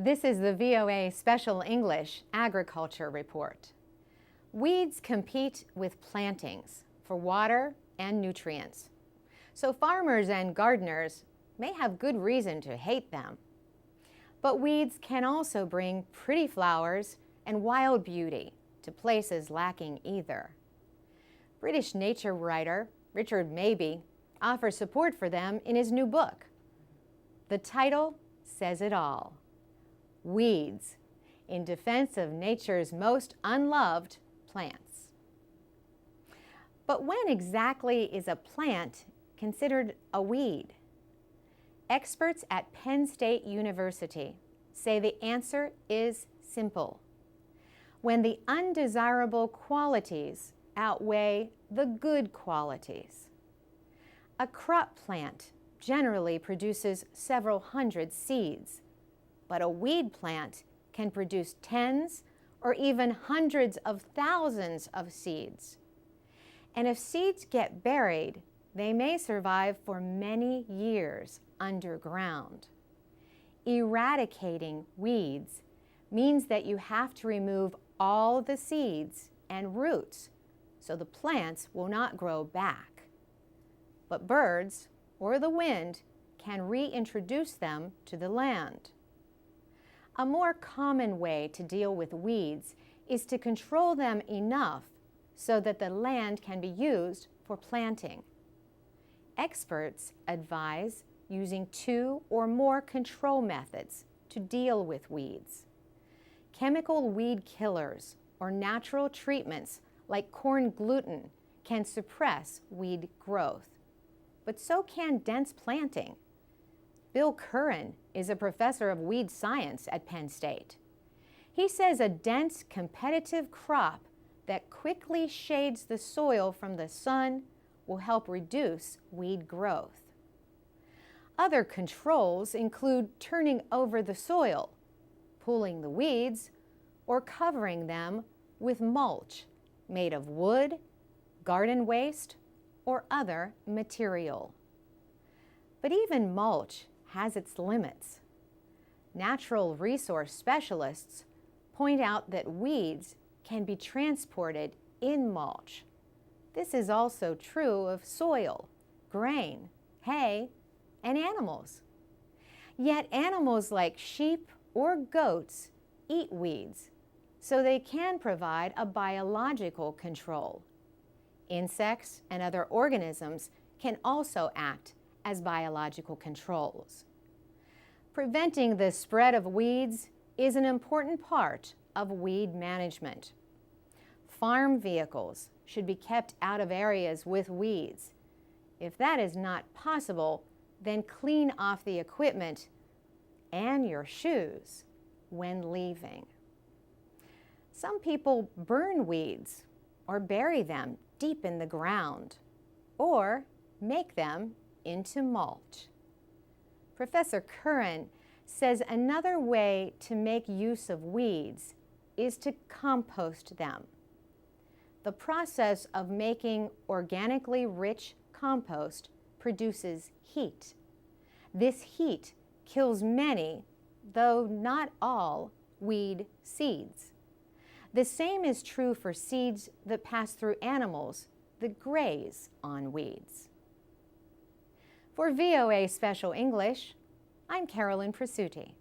This is the VOA Special English Agriculture Report. Weeds compete with plantings for water and nutrients. So farmers and gardeners may have good reason to hate them. But weeds can also bring pretty flowers and wild beauty to places lacking either. British nature writer Richard Mabey offers support for them in his new book. The title says it all: Weeds, in defense of nature's most unloved plants. But when exactly is a plant considered a weed? Experts at Penn State University say the answer is simple: when the undesirable qualities outweigh the good qualities. A crop plant generally produces several hundred seeds, but a weed plant can produce tens or even hundreds of thousands of seeds. And if seeds get buried, they may survive for many years underground. Eradicating weeds means that you have to remove all the seeds and roots so the plants will not grow back. But birds or the wind can reintroduce them to the land. A more common way to deal with weeds is to control them enough so that the land can be used for planting. Experts advise using 2 or more control methods to deal with weeds. Chemical weed killers or natural treatments like corn gluten can suppress weed growth, but so can dense planting. Bill Curran is a professor of weed science at Penn State. He says a dense, competitive crop that quickly shades the soil from the sun will help reduce weed growth. Other controls include turning over the soil, pulling the weeds, or covering them with mulch made of wood, garden waste, or other material. But even mulch has its limits. Natural resource specialists point out that weeds can be transported in mulch. This is also true of soil, grain, hay, and animals. Yet animals like sheep or goats eat weeds, so they can provide a biological control. Insects and other organisms can also act as biological controls. Preventing the spread of weeds is an important part of weed management. Farm vehicles should be kept out of areas with weeds. If that is not possible, then clean off the equipment and your shoes when leaving. Some people burn weeds or bury them deep in the ground or make them into mulch. Professor Curran says another way to make use of weeds is to compost them. The process of making organically rich compost produces heat. This heat kills many, though not all, weed seeds. The same is true for seeds that pass through animals that graze on weeds. For VOA Special English, I'm Carolyn Presutti.